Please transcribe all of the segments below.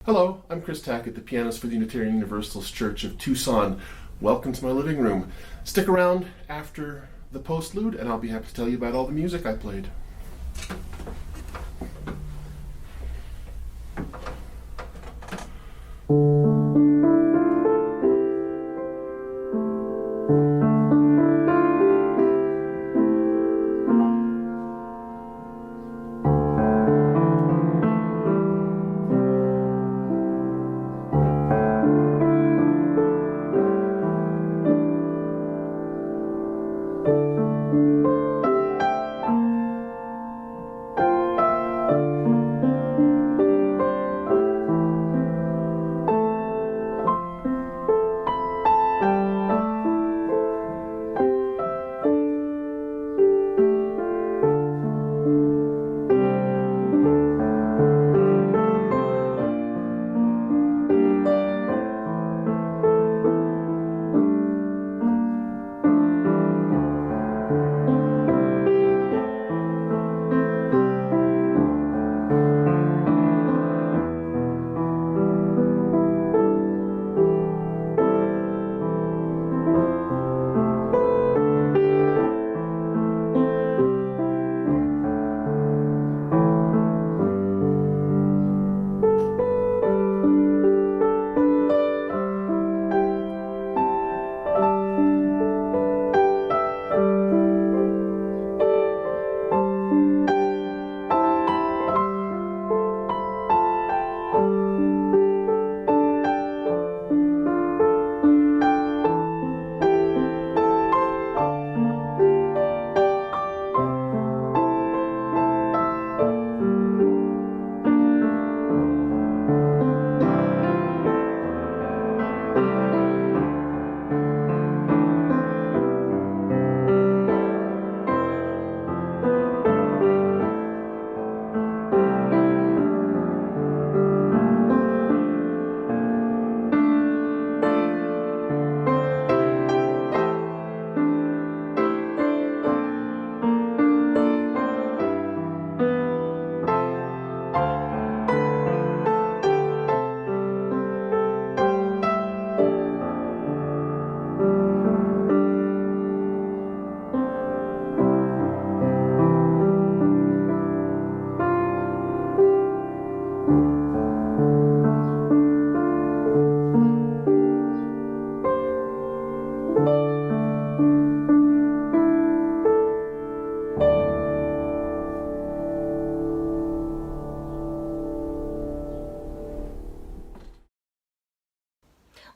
Hello, I'm Chris Tackett, the pianist for the Unitarian Universalist Church of Tucson. Welcome to my living room. Stick around after the postlude and I'll be happy to tell you about all the music I played.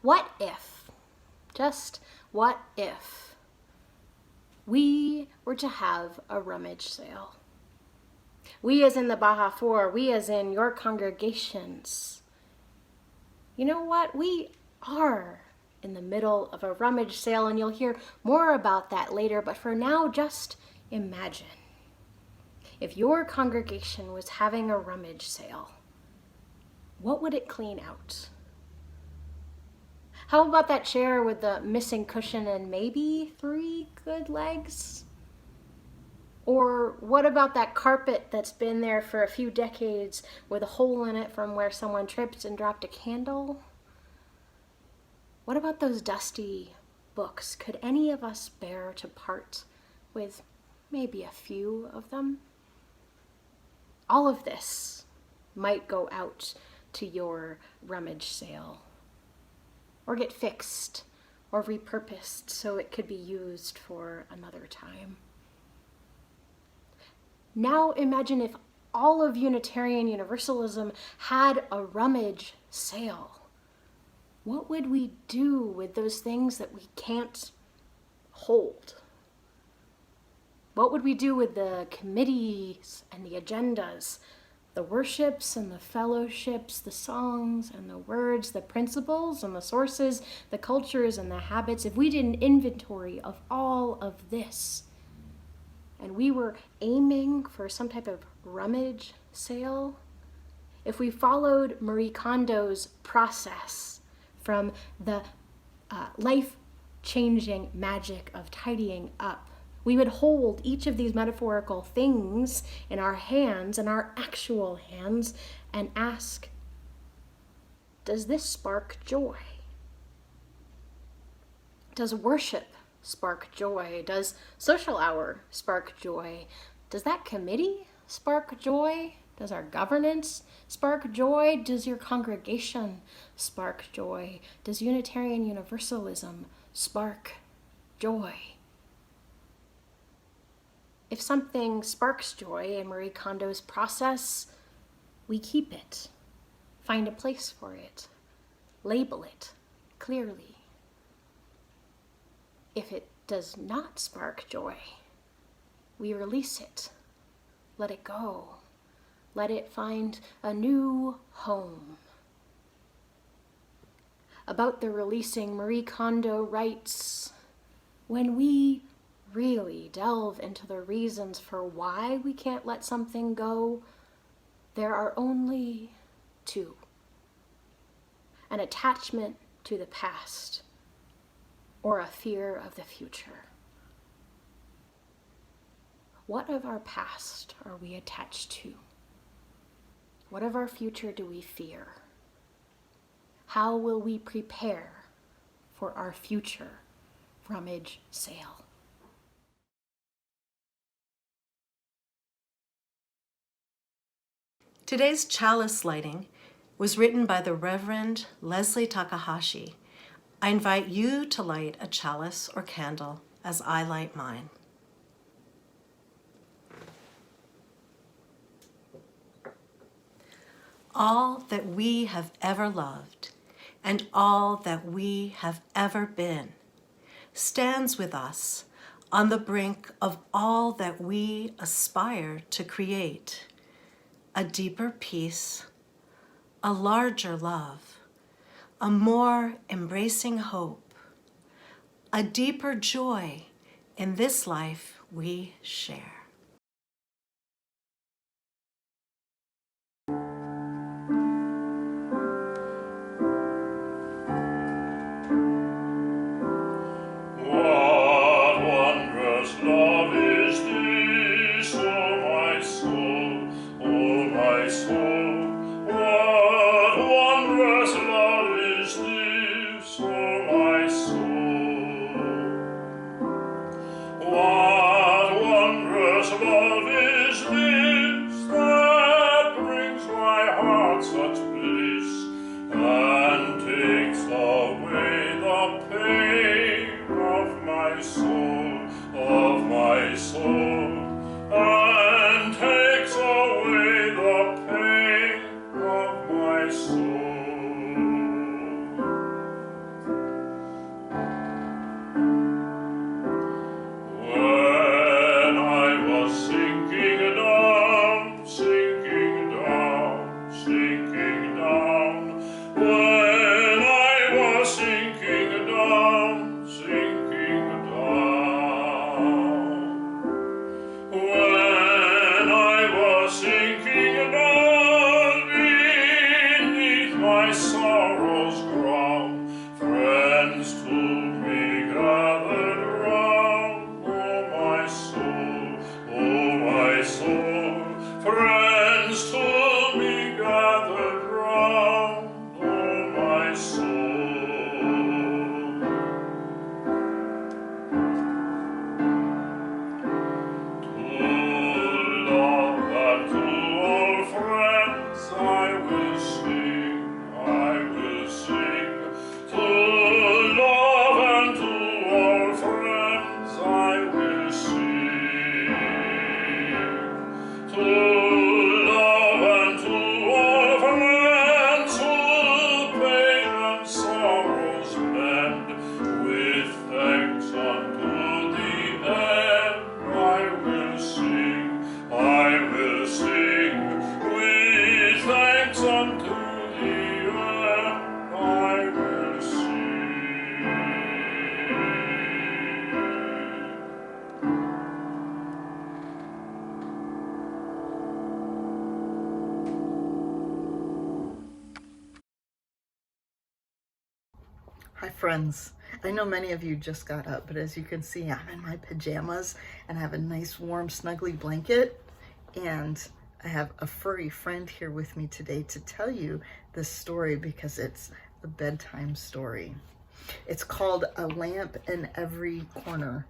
What if, just what if, we were to have a rummage sale? We as in the Baja 4, we as in your congregations. You know what? We are in the middle of a rummage sale, and you'll hear more about that later, but for now, just imagine. If your congregation was having a rummage sale, what would it clean out? How about that chair with the missing cushion and maybe 3 good legs? Or what about that carpet that's been there for a few decades with a hole in it from where someone tripped and dropped a candle? What about those dusty books? Could any of us bear to part with maybe a few of them? All of this might go out to your rummage sale, or get fixed or repurposed so it could be used for another time. Now imagine if all of Unitarian Universalism had a rummage sale. What would we do with those things that we can't hold? What would we do with the committees and the agendas, the worships and the fellowships, the songs and the words, the principles and the sources, the cultures and the habits, if we did an inventory of all of this, and we were aiming for some type of rummage sale, if we followed Marie Kondo's process from the life-changing magic of tidying up, we would hold each of these metaphorical things in our hands, in our actual hands, and ask, does this spark joy? Does worship spark joy? Does social hour spark joy? Does that committee spark joy? Does our governance spark joy? Does your congregation spark joy? Does Unitarian Universalism spark joy? If something sparks joy in Marie Kondo's process, we keep it, find a place for it, label it clearly. If it does not spark joy, we release it, let it go, let it find a new home. About the releasing, Marie Kondo writes, when we really delve into the reasons for why we can't let something go, there are only two: an attachment to the past or a fear of the future. What of our past are we attached to? What of our future do we fear? How will we prepare for our future rummage sale? Today's chalice lighting was written by the Reverend Leslie Takahashi. I invite you to light a chalice or candle as I light mine. All that we have ever loved and all that we have ever been stands with us on the brink of all that we aspire to create: a deeper peace, a larger love, a more embracing hope, a deeper joy in this life we share. What wondrous love is this, oh my soul, oh my soul? What wondrous love is this, oh my soul? What wondrous love is this that brings my heart such bliss and takes away the pain of my soul, and takes away the pain of my soul. When I was sinking down, sinking down, sinking down, when I was sinking down, sinking down, when I was sinking down beneath my sorrow's ground, friends to me gathered round, oh my soul, friends to me gathered round, oh my soul. To love and to all friends I will sing, I will sing. To love and to all friends I will sing. To love and to all friends who pain and sorrows mend, with thanks unto the end I will sing, I will sing. With thanks unto the end I will sing. Hi friends, I know many of you just got up, but as you can see, I'm in my pajamas and I have a nice warm snuggly blanket, and I have a furry friend here with me today to tell you this story because it's a bedtime story. It's called A Lamp in Every Corner.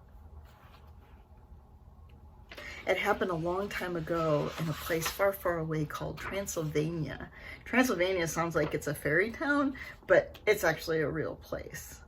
It happened a long time ago in a place far, far away called Transylvania. Transylvania sounds like it's a fairy town, but it's actually a real place.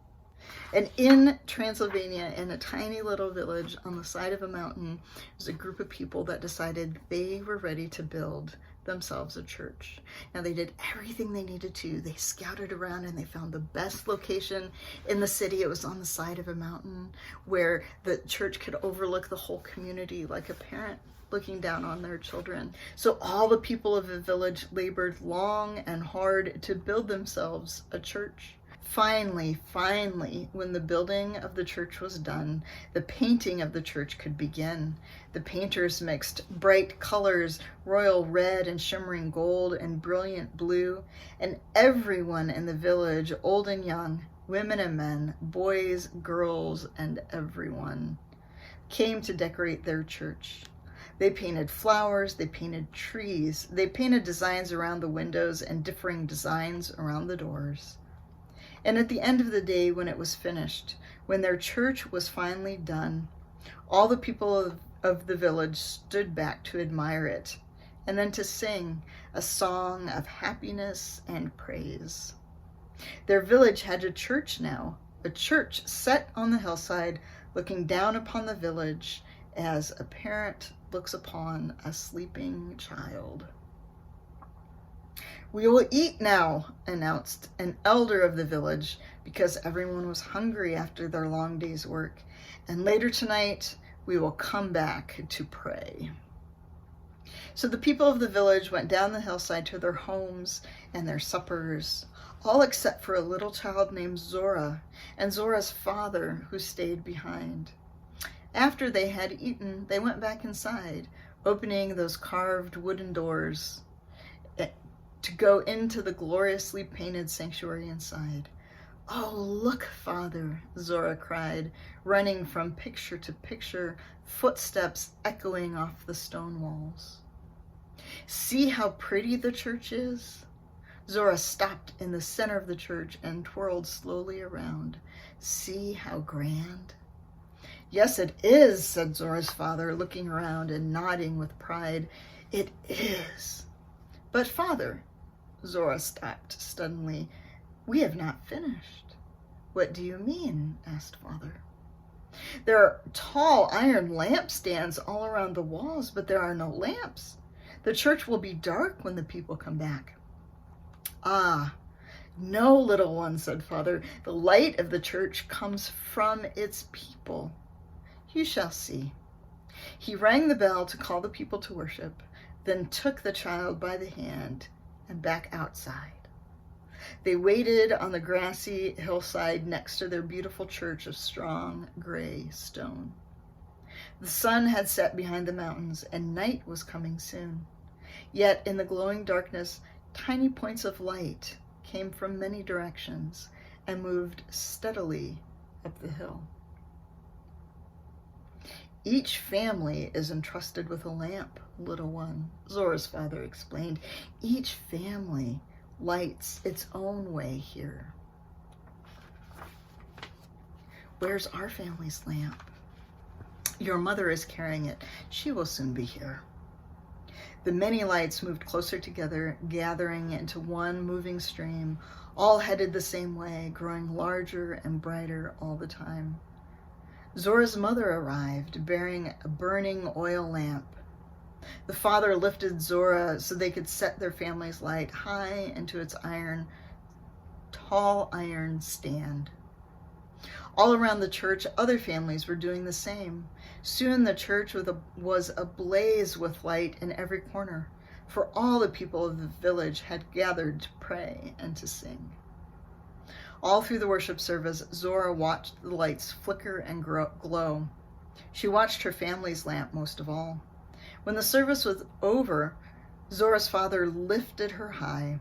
And in Transylvania, in a tiny little village on the side of a mountain, was a group of people that decided they were ready to build themselves a church. Now, they did everything they needed to. They scouted around and they found the best location in the city. It was on the side of a mountain where the church could overlook the whole community, like a parent looking down on their children. So all the people of the village labored long and hard to build themselves a church. Finally, when the building of the church was done, the painting of the church could begin. The painters mixed bright colors, royal red and shimmering gold and brilliant blue, and everyone in the village, old and young, women and men, boys, girls, and everyone, came to decorate their church. They painted flowers, they painted trees, they painted designs around the windows and differing designs around the doors. And at the end of the day, when it was finished, when their church was finally done, all the people of the village stood back to admire it, and then to sing a song of happiness and praise. Their village had a church now, a church set on the hillside, looking down upon the village as a parent looks upon a sleeping child. "We will eat now," announced an elder of the village, because everyone was hungry after their long day's work. "And later tonight, we will come back to pray." So the people of the village went down the hillside to their homes and their suppers, all except for a little child named Zora and Zora's father, who stayed behind. After they had eaten, they went back inside, opening those carved wooden doors to go into the gloriously painted sanctuary inside. "Oh, look, Father," Zora cried, running from picture to picture, footsteps echoing off the stone walls. "See how pretty the church is?" Zora stopped in the center of the church and twirled slowly around. "See how grand?" "Yes, it is," said Zora's father, looking around and nodding with pride. "It is." "But Father," Zora stopped suddenly, "we have not finished." "What do you mean?" asked Father. "There are tall iron lampstands all around the walls, but there are no lamps. The church will be dark when the people come back." "Ah, no, little one," said Father. "The light of the church comes from its people. You shall see." He rang the bell to call the people to worship, then took the child by the hand and back outside. They waited on the grassy hillside next to their beautiful church of strong gray stone. The sun had set behind the mountains and night was coming soon. Yet in the glowing darkness, tiny points of light came from many directions and moved steadily up the hill. "Each family is entrusted with a lamp, little one," Zora's father explained. "Each family lights its own way here." "Where's our family's lamp?" "Your mother is carrying it. She will soon be here." The many lights moved closer together, gathering into one moving stream, all headed the same way, growing larger and brighter all the time. Zora's mother arrived, bearing a burning oil lamp. The father lifted Zora so they could set their family's light high into its tall iron stand. All around the church, other families were doing the same. Soon the church was ablaze with light in every corner, for all the people of the village had gathered to pray and to sing. All through the worship service, Zora watched the lights flicker and glow. She watched her family's lamp most of all. When the service was over, Zora's father lifted her high.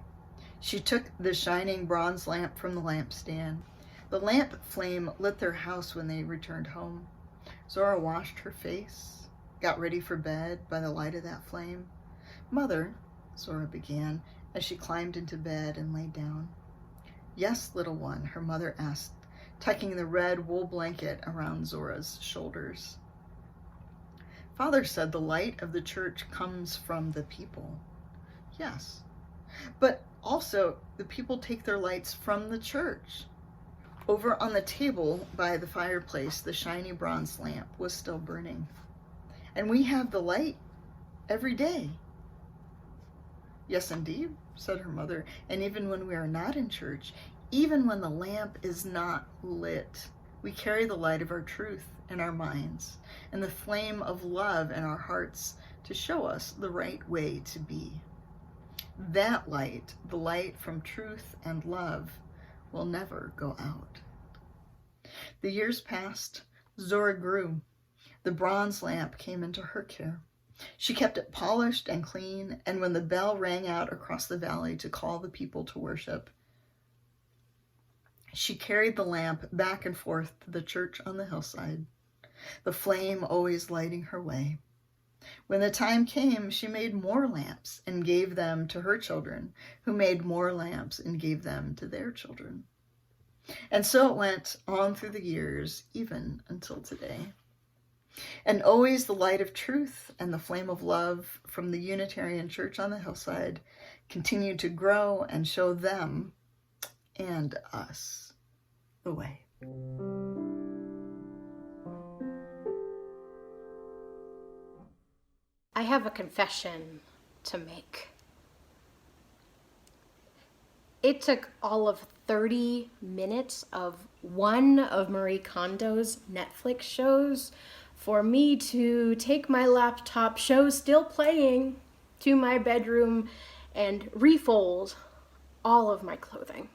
She took the shining bronze lamp from the lampstand. The lamp flame lit their house when they returned home. Zora washed her face, got ready for bed by the light of that flame. Mother, Zora began as she climbed into bed and lay down. Yes, little one, her mother asked, tucking the red wool blanket around Zora's shoulders. Father said the light of the church comes from the people. Yes, but also the people take their lights from the church. Over on the table by the fireplace, the shiny bronze lamp was still burning. And we have the light every day. Yes, indeed, said her mother, and even when we are not in church, even when the lamp is not lit, we carry the light of our truth in our minds and the flame of love in our hearts to show us the right way to be. That light, the light from truth and love, will never go out. The years passed. Zora grew. The bronze lamp came into her care. She kept it polished and clean, and when the bell rang out across the valley to call the people to worship, she carried the lamp back and forth to the church on the hillside, the flame always lighting her way. When the time came, she made more lamps and gave them to her children, who made more lamps and gave them to their children. And so it went on through the years, even until today. And always the light of truth and the flame of love from the Unitarian Church on the hillside continued to grow and show them and us the way. I have a confession to make. It took all of 30 minutes of one of Marie Kondo's Netflix shows for me to take my laptop, show still playing, to my bedroom and refold all of my clothing.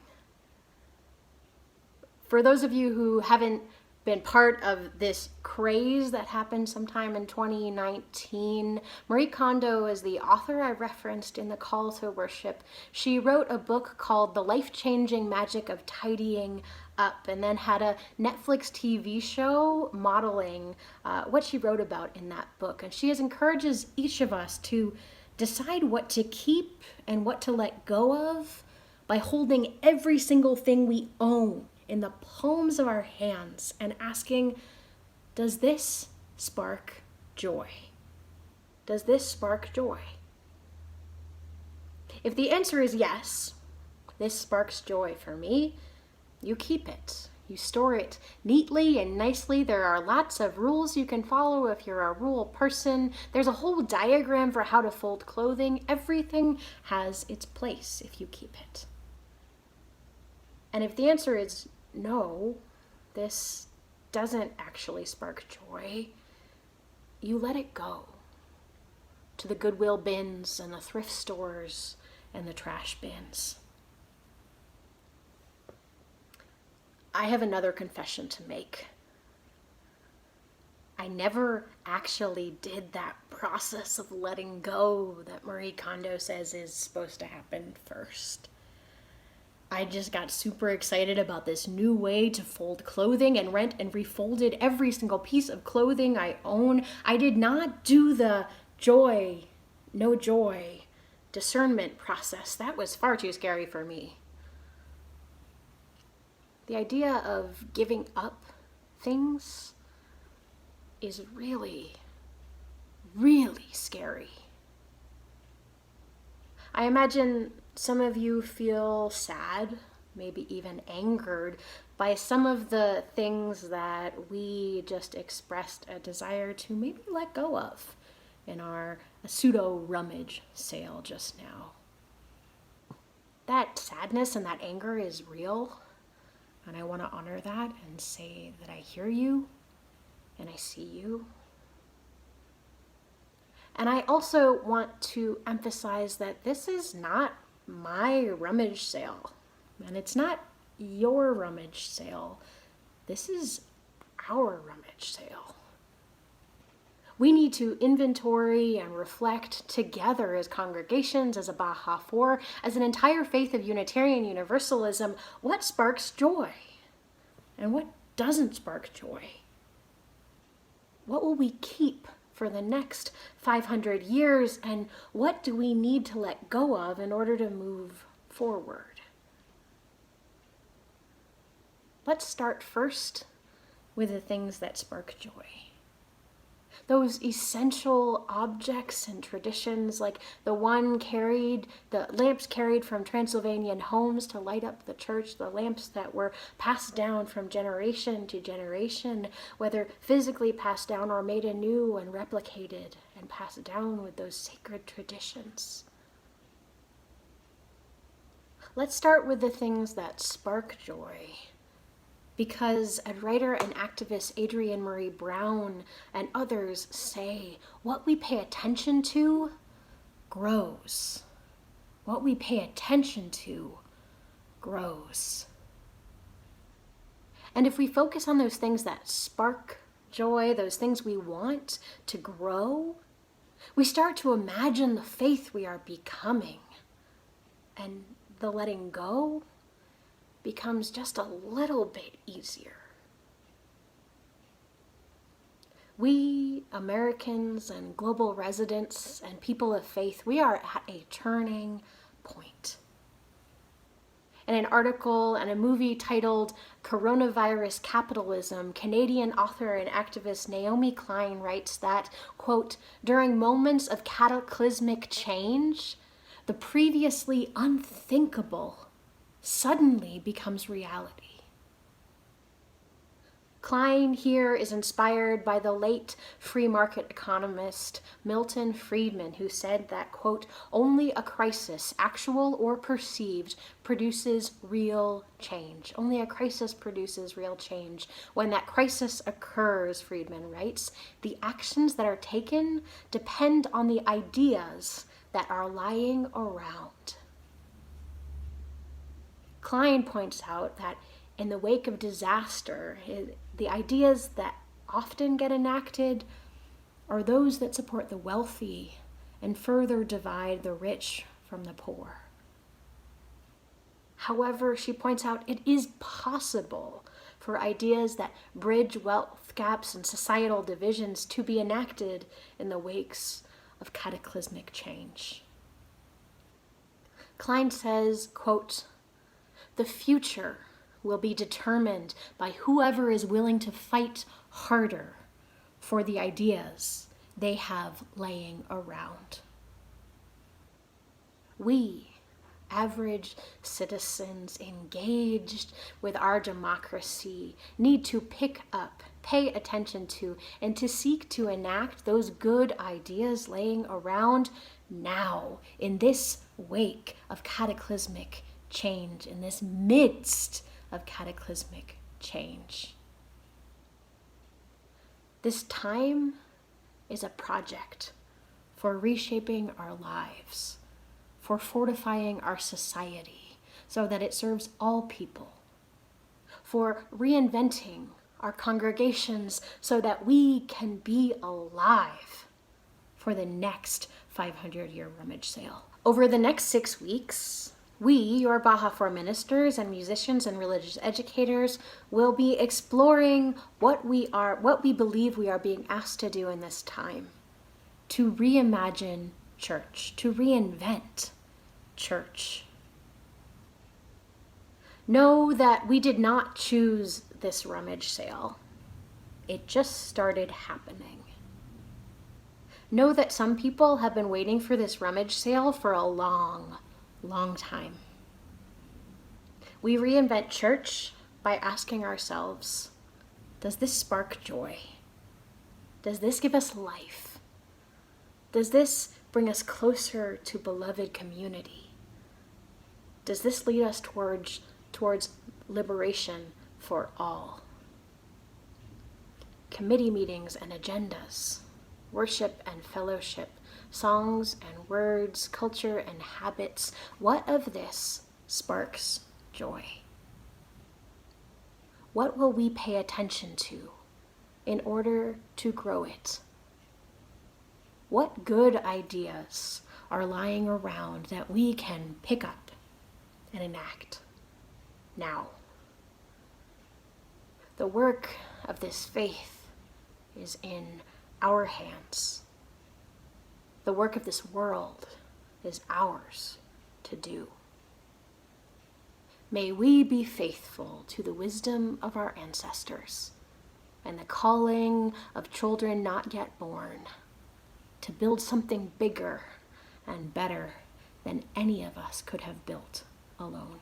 For those of you who haven't been part of this craze that happened sometime in 2019, Marie Kondo is the author I referenced in the Call to Worship. She wrote a book called The Life-Changing Magic of Tidying Up, and then had a Netflix TV show modeling what she wrote about in that book. And she encourages each of us to decide what to keep and what to let go of by holding every single thing we own in the palms of our hands and asking, does this spark joy? Does this spark joy? If the answer is yes, this sparks joy for me, you keep it. You store it neatly and nicely. There are lots of rules you can follow if you're a rule person. There's a whole diagram for how to fold clothing. Everything has its place if you keep it. And if the answer is no, this doesn't actually spark joy, you let it go to the Goodwill bins and the thrift stores and the trash bins. I have another confession to make. I never actually did that process of letting go that Marie Kondo says is supposed to happen first. I just got super excited about this new way to fold clothing and rent and refolded every single piece of clothing I own. I did not do the joy, no joy, discernment process. That was far too scary for me. The idea of giving up things is really, really scary. I imagine some of you feel sad, maybe even angered by some of the things that we just expressed a desire to maybe let go of in our pseudo rummage sale just now. That sadness and that anger is real, and I want to honor that and say that I hear you and I see you. And I also want to emphasize that this is not my rummage sale, and it's not your rummage sale. This is our rummage sale. We need to inventory and reflect together as congregations, as a Baja 4, as an entire faith of Unitarian Universalism, what sparks joy and what doesn't spark joy. What will we keep for for the next 500 years, and what do we need to let go of in order to move forward? Let's start first with the things that spark joy. Those essential objects and traditions, like the lamps carried from Transylvanian homes to light up the church, the lamps that were passed down from generation to generation, whether physically passed down or made anew and replicated and passed down with those sacred traditions. Let's start with the things that spark joy. Because as writer and activist Adrienne Marie Brown and others say, what we pay attention to grows. What we pay attention to grows. And if we focus on those things that spark joy, those things we want to grow, we start to imagine the faith we are becoming. And the letting go becomes just a little bit easier. We, Americans and global residents and people of faith, we are at a turning point. In an article and a movie titled Coronavirus Capitalism, Canadian author and activist Naomi Klein writes that, quote, during moments of cataclysmic change, the previously unthinkable suddenly becomes reality. Klein here is inspired by the late free market economist Milton Friedman, who said that, quote, only a crisis, actual or perceived, produces real change. Only a crisis produces real change. When that crisis occurs, Friedman writes, the actions that are taken depend on the ideas that are lying around. Klein points out that in the wake of disaster, the ideas that often get enacted are those that support the wealthy and further divide the rich from the poor. However, she points out it is possible for ideas that bridge wealth gaps and societal divisions to be enacted in the wakes of cataclysmic change. Klein says, quote, the future will be determined by whoever is willing to fight harder for the ideas they have laying around. We, average citizens engaged with our democracy, need to pick up, pay attention to, and to seek to enact those good ideas laying around now, in this wake of cataclysmic change, in this midst of cataclysmic change. This time is a project for reshaping our lives, for fortifying our society so that it serves all people, for reinventing our congregations so that we can be alive for the next 500-year rummage sale. Over the next 6 weeks, we, your Baja 4 ministers and musicians and religious educators, will be exploring what we believe we are being asked to do in this time. To reimagine church, to reinvent church. Know that we did not choose this rummage sale. It just started happening. Know that some people have been waiting for this rummage sale for a long time. We reinvent church by asking ourselves, does this spark joy? Does this give us life? Does this bring us closer to beloved community? Does this lead us towards liberation for all? Committee meetings and agendas, worship and fellowship, songs and words, culture and habits. What of this sparks joy? What will we pay attention to in order to grow it? What good ideas are lying around that we can pick up and enact now? The work of this faith is in our hands. The work of this world is ours to do. May we be faithful to the wisdom of our ancestors and the calling of children not yet born to build something bigger and better than any of us could have built alone.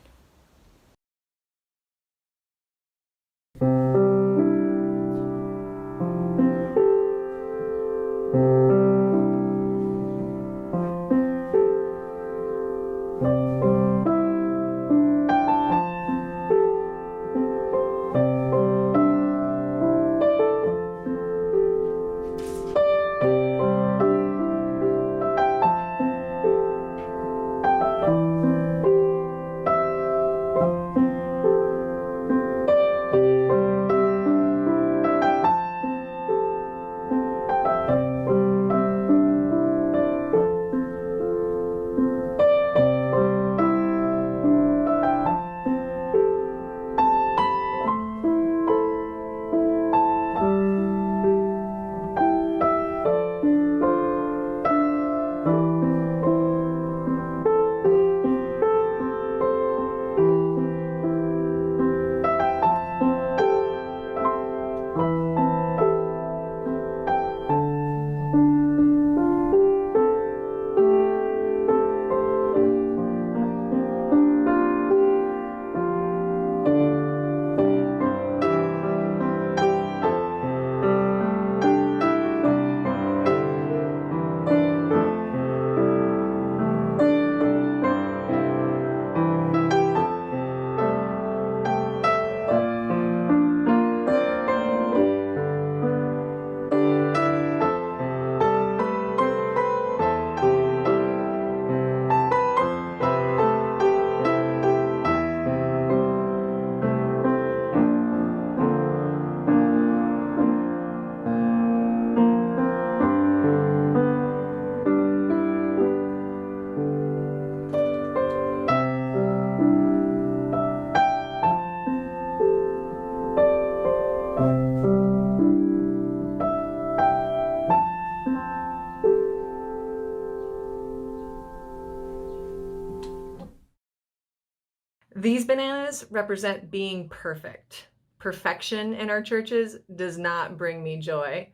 These bananas represent being perfect. Perfection in our churches does not bring me joy.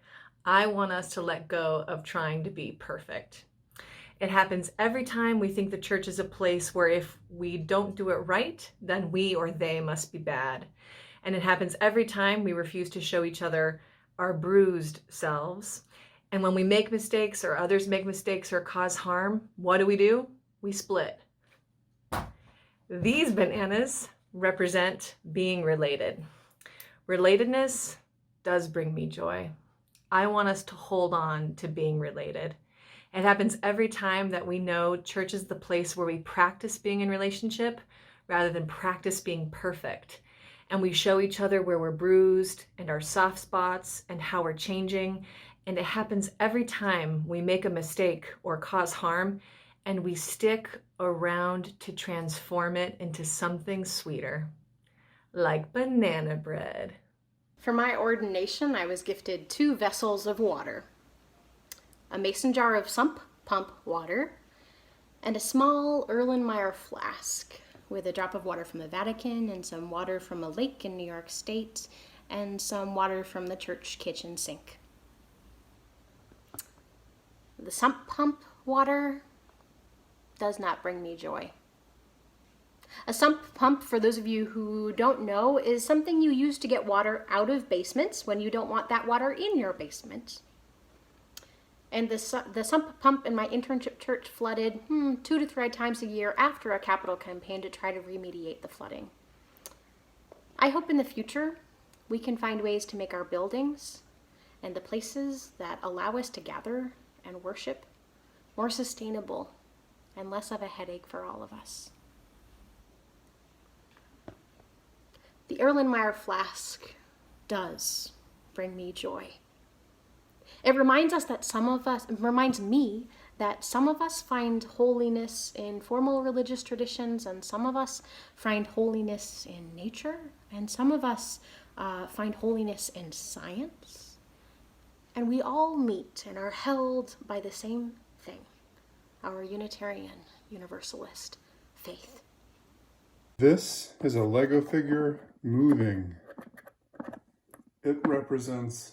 I want us to let go of trying to be perfect. It happens every time we think the church is a place where if we don't do it right, then we or they must be bad. And it happens every time we refuse to show each other our bruised selves. And when we make mistakes or others make mistakes or cause harm, what do? We split. These bananas represent being related. Relatedness does bring me joy. I want us to hold on to being related. It happens every time that we know church is the place where we practice being in relationship rather than practice being perfect. And we show each other where we're bruised and our soft spots and how we're changing. And it happens every time we make a mistake or cause harm and we stick around to transform it into something sweeter, like banana bread. For my ordination, I was gifted 2 vessels of water, a mason jar of sump pump water, and a small Erlenmeyer flask with a drop of water from the Vatican and some water from a lake in New York State and some water from the church kitchen sink. The sump pump water does not bring me joy. A sump pump, for those of you who don't know, is something you use to get water out of basements when you don't want that water in your basement. And the sump pump in my internship church flooded 2 to 3 times a year after a capital campaign to try to remediate the flooding. I hope in the future we can find ways to make our buildings and the places that allow us to gather and worship more sustainable and less of a headache for all of us. The Erlenmeyer flask does bring me joy. It reminds me that some of us find holiness in formal religious traditions, and some of us find holiness in nature, and some of us find holiness in science. And we all meet and are held by the same thing, our Unitarian Universalist faith. This is a Lego figure moving. It represents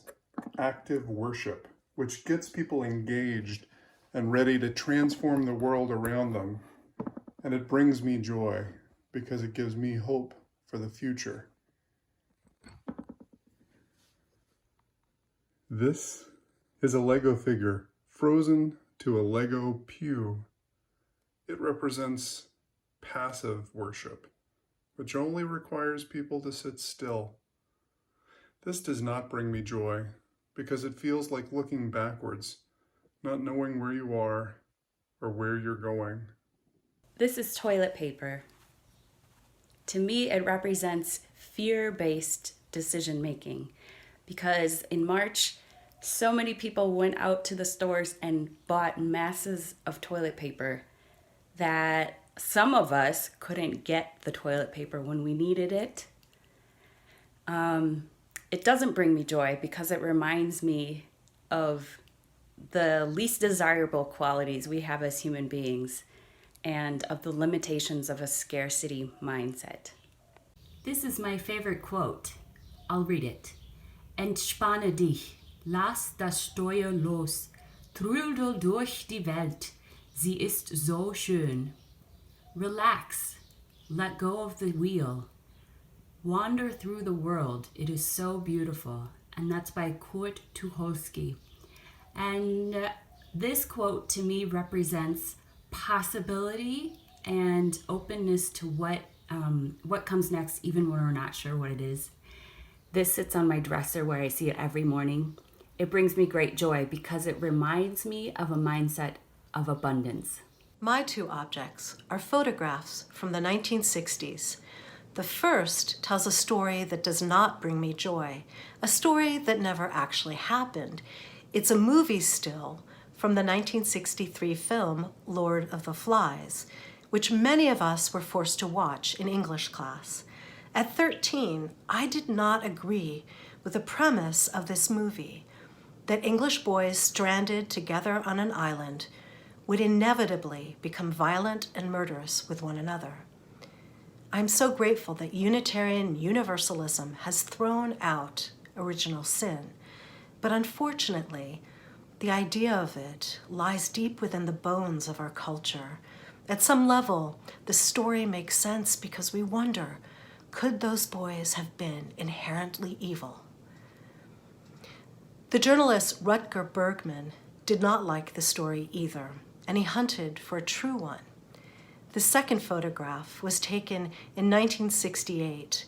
active worship, which gets people engaged and ready to transform the world around them. And it brings me joy because it gives me hope for the future. This is a Lego figure frozen to a Lego pew. It represents passive worship, which only requires people to sit still. This does not bring me joy because it feels like looking backwards, not knowing where you are or where you're going. This is toilet paper. To me, it represents fear-based decision-making because in March, so many people went out to the stores and bought masses of toilet paper that some of us couldn't get the toilet paper when we needed it. It doesn't bring me joy because it reminds me of the least desirable qualities we have as human beings and of the limitations of a scarcity mindset. This is my favorite quote. I'll read it. Entspanne dich, lass das Steuer los, trudel durch die Welt, sie ist so schön. Relax, let go of the wheel. Wander through the world, it is so beautiful. And that's by Kurt Tucholsky. And this quote to me represents possibility and openness to what comes next, even when we're not sure what it is. This sits on my dresser where I see it every morning. It brings me great joy because it reminds me of a mindset of abundance. My two objects are photographs from the 1960s. The first tells a story that does not bring me joy, a story that never actually happened. It's a movie still from the 1963 film Lord of the Flies, which many of us were forced to watch in English class. At 13, I did not agree with the premise of this movie, that English boys stranded together on an island would inevitably become violent and murderous with one another. I'm so grateful that Unitarian Universalism has thrown out original sin, but unfortunately, the idea of it lies deep within the bones of our culture. At some level, the story makes sense because we wonder, could those boys have been inherently evil? The journalist Rutger Bregman did not like the story either, and he hunted for a true one. The second photograph was taken in 1968,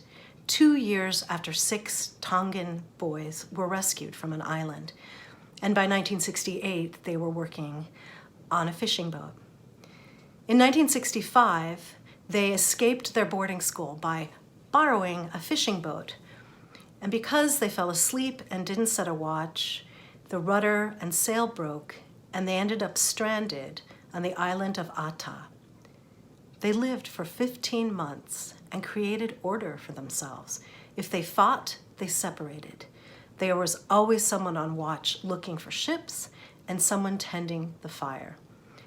2 years after 6 Tongan boys were rescued from an island. And by 1968, they were working on a fishing boat. In 1965, they escaped their boarding school by borrowing a fishing boat. And because they fell asleep and didn't set a watch, the rudder and sail broke, and they ended up stranded on the island of Ata. They lived for 15 months and created order for themselves. If they fought, they separated. There was always someone on watch looking for ships and someone tending the fire.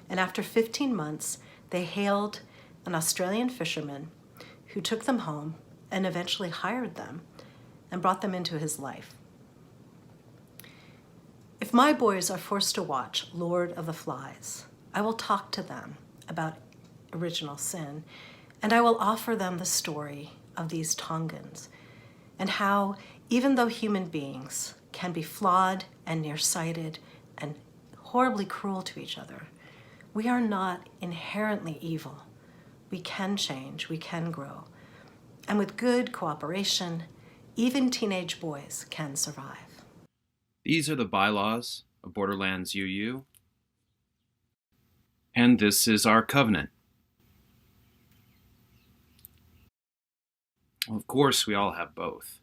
And after 15 months, they hailed an Australian fisherman who took them home and eventually hired them and brought them into his life. If my boys are forced to watch Lord of the Flies, I will talk to them about original sin, and I will offer them the story of these Tongans and how, even though human beings can be flawed and nearsighted and horribly cruel to each other, we are not inherently evil. We can change, we can grow. And with good cooperation, even teenage boys can survive. These are the bylaws of Borderlands UU. And this is our covenant. Well, of course, we all have both.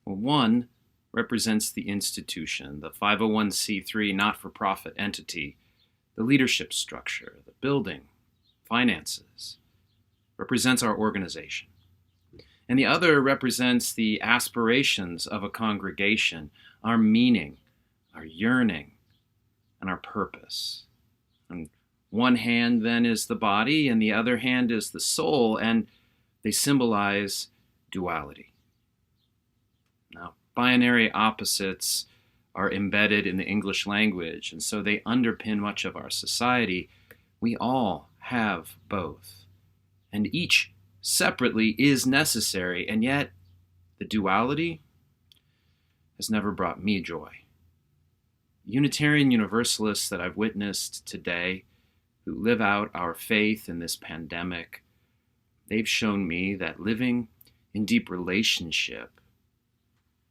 Well, one represents the institution, the 501c3 not-for-profit entity, the leadership structure, the building, finances, represents our organization. And the other represents the aspirations of a congregation, our meaning, our yearning, and our purpose. And one hand then is the body, and the other hand is the soul, and they symbolize duality. Now, binary opposites are embedded in the English language, and so they underpin much of our society. We all have both, and each separately is necessary, and yet the duality has never brought me joy. Unitarian Universalists that I've witnessed today who live out our faith in this pandemic, they've shown me that living in deep relationship,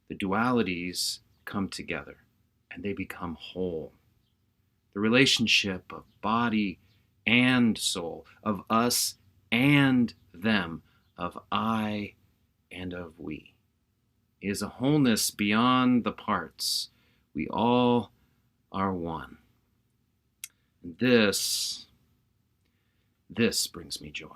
the dualities come together and they become whole. The relationship of body and soul, of us and them, of I and of we, is a wholeness beyond the parts. We all are one. And this brings me joy.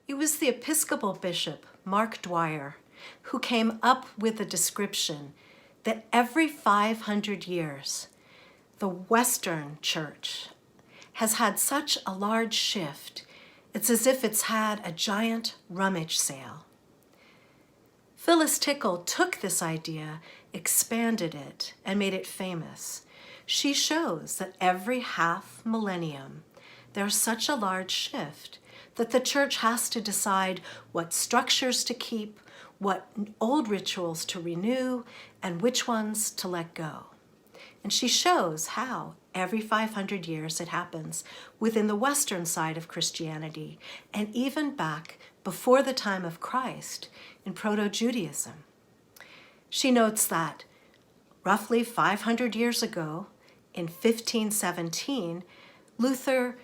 It was the Episcopal Bishop, Mark Dwyer, who came up with a description that every 500 years, the Western Church has had such a large shift, it's as if it's had a giant rummage sale. Phyllis Tickle took this idea, expanded it, and made it famous. She shows that every half millennium, there's such a large shift that the church has to decide what structures to keep, what old rituals to renew, and which ones to let go. And she shows how every 500 years it happens within the Western side of Christianity, and even back before the time of Christ in Proto-Judaism. She notes that roughly 500 years ago, in 1517, Luther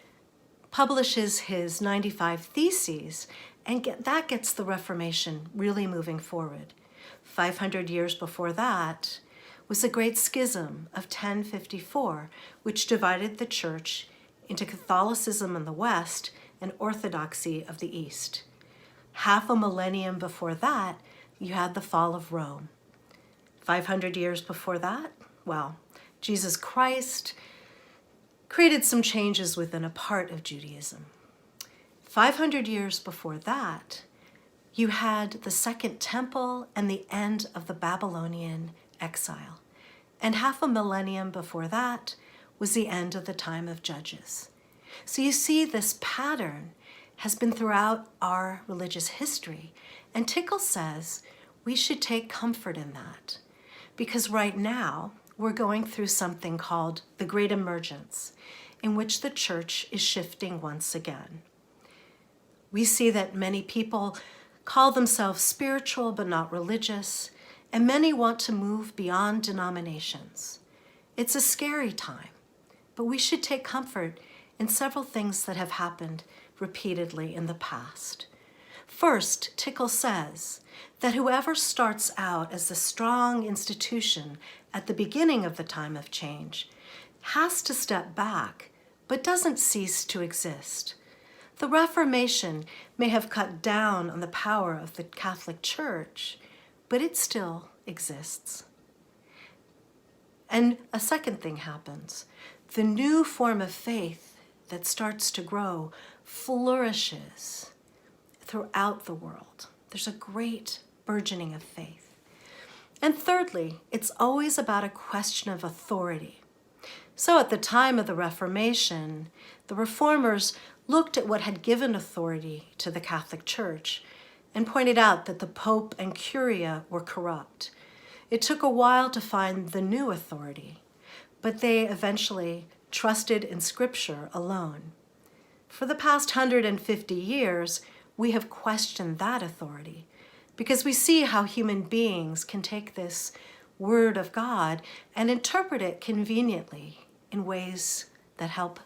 publishes his 95 Theses, and that gets the Reformation really moving forward. 500 years before that was the Great Schism of 1054, which divided the church into Catholicism in the West and Orthodoxy of the East. Half a millennium before that, you had the fall of Rome. 500 years before that, well, Jesus Christ created some changes within a part of Judaism. 500 years before that, you had the Second Temple and the end of the Babylonian exile. And half a millennium before that was the end of the time of Judges. So you see, this pattern has been throughout our religious history. And Tickle says we should take comfort in that, because right now we're going through something called the Great Emergence, in which the church is shifting once again. We see that many people call themselves spiritual but not religious, and many want to move beyond denominations. It's a scary time, but we should take comfort in several things that have happened repeatedly in the past. First, Tickle says that whoever starts out as a strong institution at the beginning of the time of change has to step back, but doesn't cease to exist. The Reformation may have cut down on the power of the Catholic Church, but it still exists. And a second thing happens. The new form of faith that starts to grow flourishes throughout the world. There's a great burgeoning of faith. And thirdly, it's always about a question of authority. So at the time of the Reformation, the reformers looked at what had given authority to the Catholic Church and pointed out that the Pope and Curia were corrupt. It took a while to find the new authority, but they eventually trusted in Scripture alone. For the past 150 years, we have questioned that authority because we see how human beings can take this Word of God and interpret it conveniently in ways that help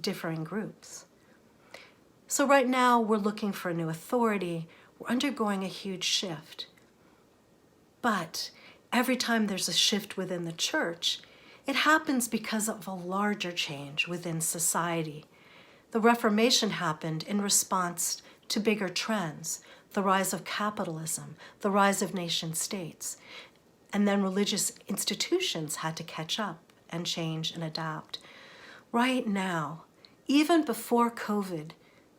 differing groups. So right now, we're looking for a new authority. We're undergoing a huge shift. But every time there's a shift within the church, it happens because of a larger change within society. The Reformation happened in response to bigger trends, the rise of capitalism, the rise of nation states. And then religious institutions had to catch up and change and adapt. Right now, even before COVID,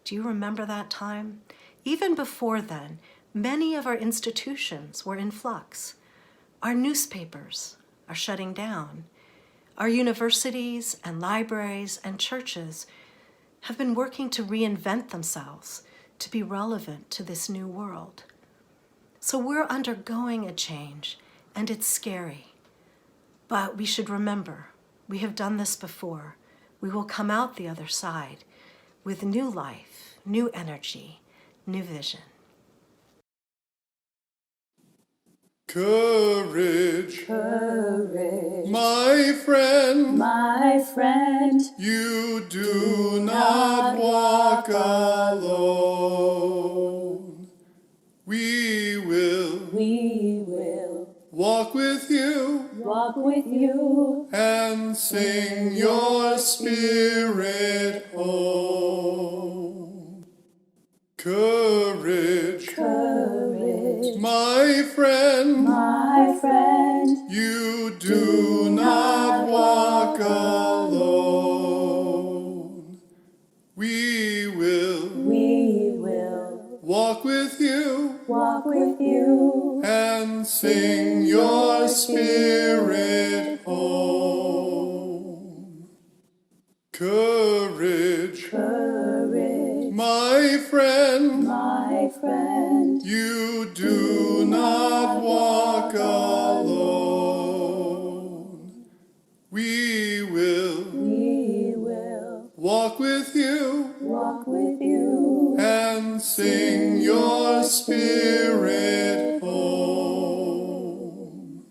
do you remember that time? Even before then, many of our institutions were in flux. Our newspapers are shutting down. Our universities and libraries and churches have been working to reinvent themselves to be relevant to this new world. So we're undergoing a change, and it's scary. But we should remember, we have done this before. We will come out the other side with new life, new energy, new vision. Courage, Courage, my friend, my friend, you do not walk alone. We will walk with you and sing your spirit home. Courage, courage, my friend, you do not walk alone. We will walk with you and sing your spirit home. Courage, my friend, you do not walk alone. We will walk with you and sing your spirit home.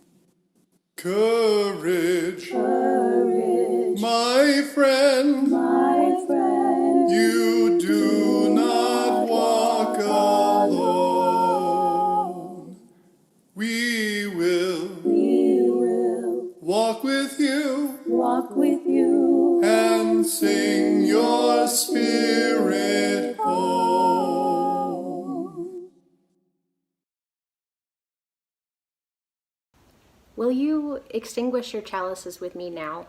Courage, my friend, you do not walk alone. We will walk with you and sing your spirit home. Will you extinguish your chalices with me now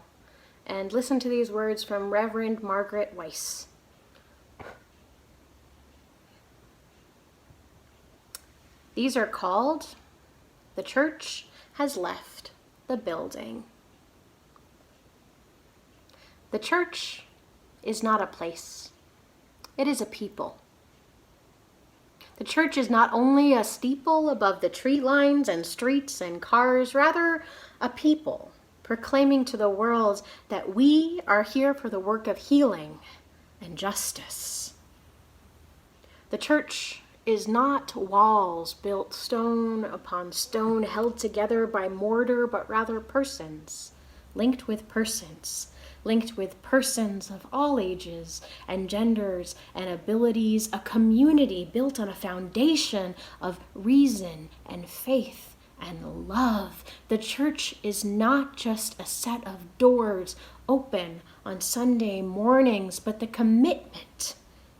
and listen to these words from Reverend Margaret Weiss? These are called, "The Church Has Left the Building." The church is not a place. It is a people. The church is not only a steeple above the tree lines and streets and cars, rather a people proclaiming to the world that we are here for the work of healing and justice. The church is not walls built stone upon stone, held together by mortar, but rather persons, linked with persons of all ages and genders and abilities, a community built on a foundation of reason and faith and love. The church is not just a set of doors open on Sunday mornings, but the commitment,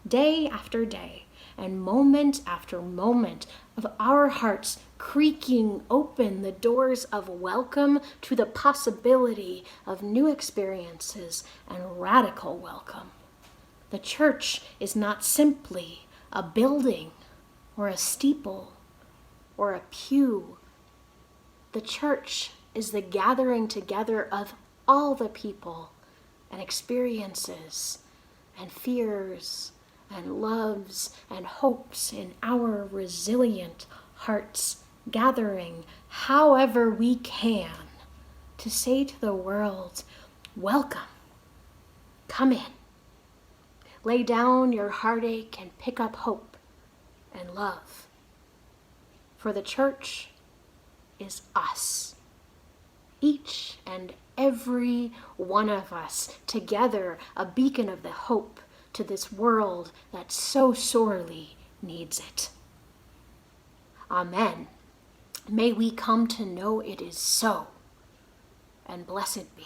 day after day and moment after moment, of our hearts creaking open the doors of welcome to the possibility of new experiences and radical welcome. The church is not simply a building or a steeple or a pew. The church is the gathering together of all the people and experiences and fears and loves and hopes in our resilient hearts, gathering however we can to say to the world, welcome, come in, lay down your heartache and pick up hope and love. For the church is us, each and every one of us, together a beacon of the hope to this world that so sorely needs it. Amen. May we come to know it is so, and blessed be.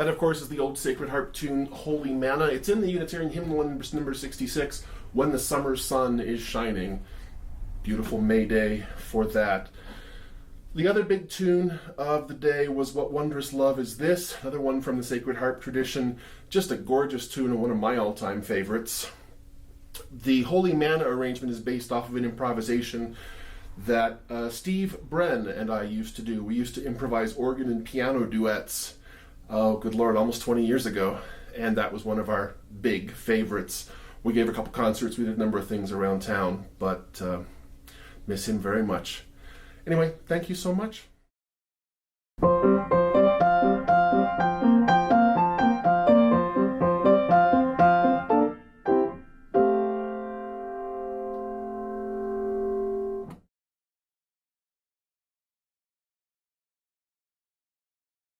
That, of course, is the old Sacred Harp tune, Holy Manna. It's in the Unitarian Hymnal number 66, When the Summer Sun is Shining. Beautiful May Day for that. The other big tune of the day was What Wondrous Love Is This, another one from the Sacred Harp tradition. Just a gorgeous tune and one of my all-time favorites. The Holy Manna arrangement is based off of an improvisation that Steve Bren and I used to do. We used to improvise organ and piano duets, oh good lord, almost 20 years ago, and that was one of our big favorites. We gave a couple concerts, we did a number of things around town, but miss him very much. Anyway, thank you so much.